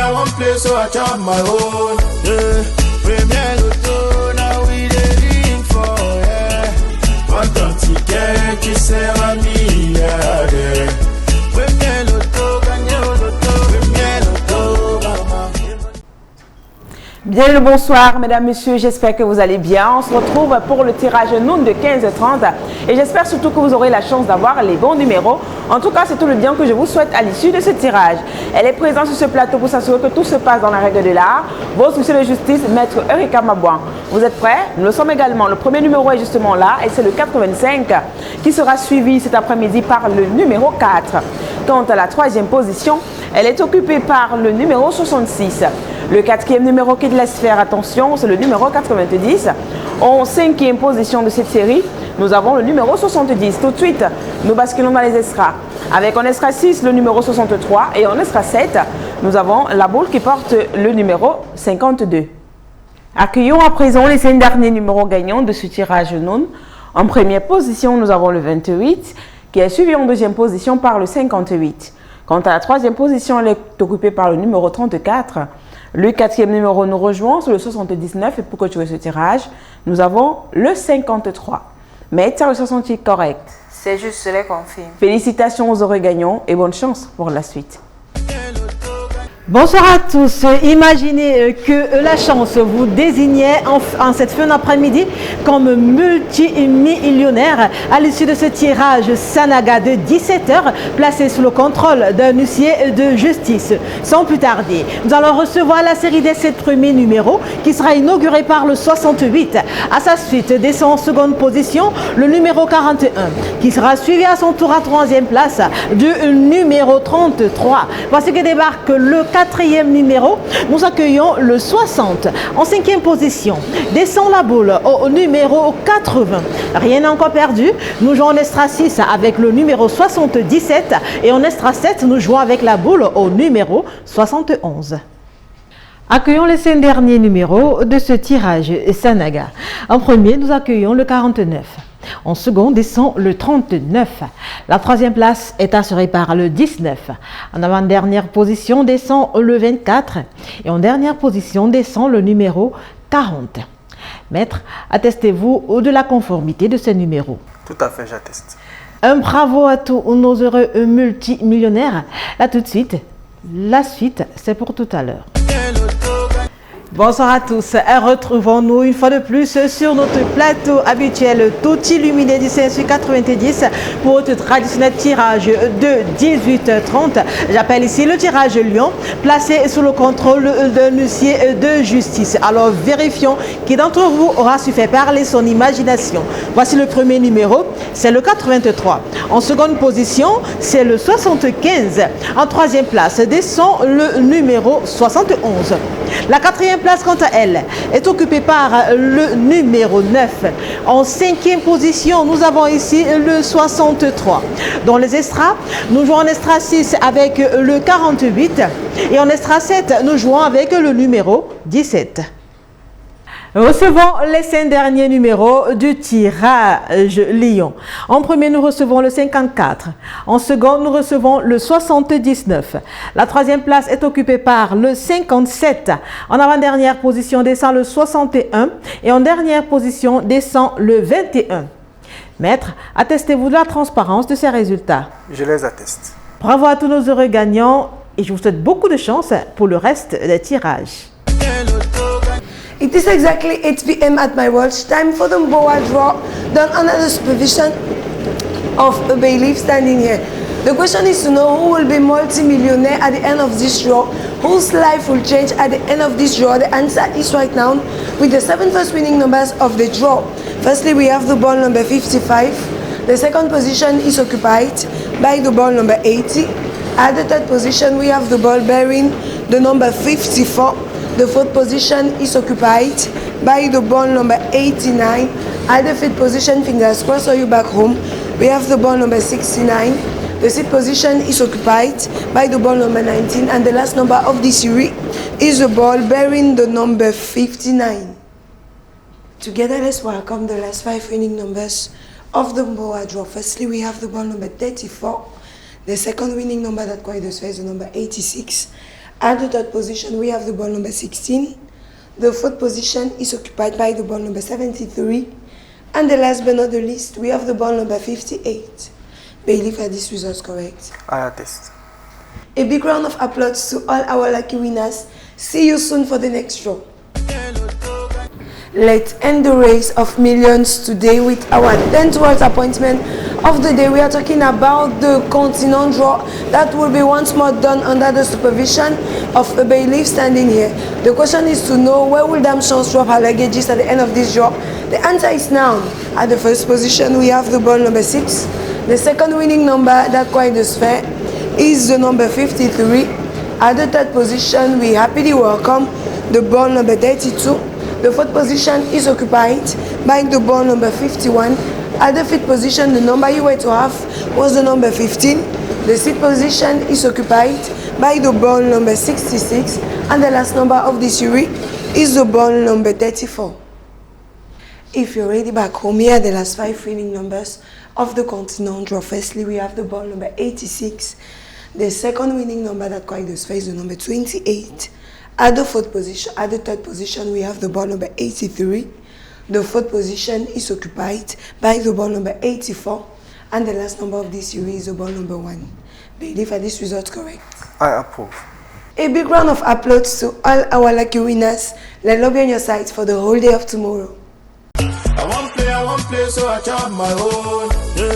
I won't play, so I chop my own. Yeah, Premier Lotto, now we dey ring for, yeah. One ton ticket qui sert à milliardaire. Premier Lotto, gagné au loto, Premier Lotto, maman. Bien le bonsoir mesdames, messieurs, j'espère que vous allez bien. On se retrouve pour le tirage Noun de 15h30 et j'espère surtout que vous aurez la chance d'avoir les bons numéros. En tout cas, c'est tout le bien que je vous souhaite à l'issue de ce tirage. Elle est présente sur ce plateau pour s'assurer que tout se passe dans la règle de l'art. Votre monsieur de justice, maître Eureka Mabouan. Vous êtes prêts? Nous le sommes également. Le premier numéro est justement là et c'est le 85 qui sera suivi cet après-midi par le numéro 4. Quant à la troisième position, elle est occupée par le numéro 66. Le quatrième numéro qui laisse faire attention, c'est le numéro 90. En cinquième position de cette série, nous avons le numéro 70. Tout de suite, nous basculons dans les extras. Avec en extra 6, le numéro 63 et en extra 7, nous avons la boule qui porte le numéro 52. Accueillons à présent les 5 derniers numéros gagnants de ce tirage Noun. En première position, nous avons le 28 qui est suivi en deuxième position par le 58. Quant à la troisième position, elle est occupée par le numéro 34. Le quatrième numéro nous rejoint sur le 79 et pour clôturer ce tirage, nous avons le 53. Mais tu as le 68 correct. C'est juste, je les confirme. Félicitations aux heureux gagnants et bonne chance pour la suite. Bonsoir à tous. Imaginez que la chance vous désignait en cette fin d'après-midi comme multimillionnaire à l'issue de ce tirage Sanaga de 17h placé sous le contrôle d'un huissier de justice. Sans plus tarder, nous allons recevoir la série des 7 premiers numéros qui sera inaugurée par le 68. À sa suite descend en seconde position le numéro 41 qui sera suivi à son tour à troisième place du numéro 33. Voici que débarque le quatrième numéro, nous accueillons le 60. En cinquième position, descend la boule au numéro 80. Rien n'est encore perdu. Nous jouons en extra 6 avec le numéro 77 et en extra 7, nous jouons avec la boule au numéro 71. Accueillons les 5 derniers numéros de ce tirage Sanaga. En premier, nous accueillons le 49. En second, descend le 39. La troisième place est assurée par le 19. En avant-dernière position, descend le 24. Et en dernière position, descend le numéro 40. Maître, attestez-vous de la conformité de ces numéros? Tout à fait, j'atteste. Un bravo à tous nos heureux multimillionnaires. Là tout de suite, la suite, c'est pour tout à l'heure. Bonsoir à tous, retrouvons-nous une fois de plus sur notre plateau habituel tout illuminé du CSU 90 pour notre traditionnel tirage de 18h30. J'appelle ici le tirage Lion, placé sous le contrôle d'un huissier de justice. Alors vérifions qui d'entre vous aura su faire parler son imagination. Voici le premier numéro, c'est le 83. En seconde position, c'est le 75. En troisième place, descend le numéro 71. La quatrième place, quant à elle, est occupée par le numéro 9. En cinquième position, nous avons ici le 63. Dans les extras, nous jouons en extra 6 avec le 48 et en extra 7, nous jouons avec le numéro 17. Recevons les 5 derniers numéros du tirage Lion. En premier, nous recevons le 54. En second, nous recevons le 79. La troisième place est occupée par le 57. En avant-dernière position descend le 61. Et en dernière position descend le 21. Maître, attestez-vous de la transparence de ces résultats? Je les atteste. Bravo à tous nos heureux gagnants et je vous souhaite beaucoup de chance pour le reste des tirages. It is exactly 8 p.m. at my watch. Time for the Mboa draw, done under the supervision of a bailiff standing here. The question is to know who will be multi-millionaire at the end of this draw, whose life will change at the end of this draw. The answer is right now with the 7 first winning numbers of the draw. Firstly, we have the ball number 55. The second position is occupied by the ball number 80. At the third position, we have the ball bearing the number 54. The fourth position is occupied by the ball number 89. At the fifth position, fingers crossed, or you back home, we have the ball number 69. The sixth position is occupied by the ball number 19. And the last number of this series is the ball bearing the number 59. Together, let's welcome the last 5 winning numbers of the Mboa draw. Firstly, we have the ball number 34. The second winning number that quite is the number 86. At the third position, we have the ball number 16. The fourth position is occupied by the ball number 73. And the last but not the least, we have the ball number 58. Bailiff, are these results correct? I attest. A big round of applause to all our lucky winners. See you soon for the next draw. Let's end the race of millions today with our 10th world appointment of the day. We are talking about the continent draw that will be once more done under the supervision of a bailiff standing here. The question is to know where will Dame Chance drop her luggages at the end of this draw. The answer is now. At the first position, we have the ball number 6. The second winning number that quite is fair is the number 53. At the third position, we happily welcome the ball number 32. The fourth position is occupied by the ball number 51. At the fifth position, the number you were to have was the number 15. The sixth position is occupied by the ball number 66. And the last number of this series is the ball number 34. If you're already back home, here are the last 5 winning numbers of the continent draw. Firstly, we have the ball number 86. The second winning number that quite does face the number 28. At the third position, we have the ball number 83. The fourth position is occupied by the ball number 84. And the last number of this series is the ball number 1. Bailiff, are these results correct? I approve. A big round of applause to all our lucky winners. Let's love you on your side for the whole day of tomorrow. I want play, so I chop my own. Yeah.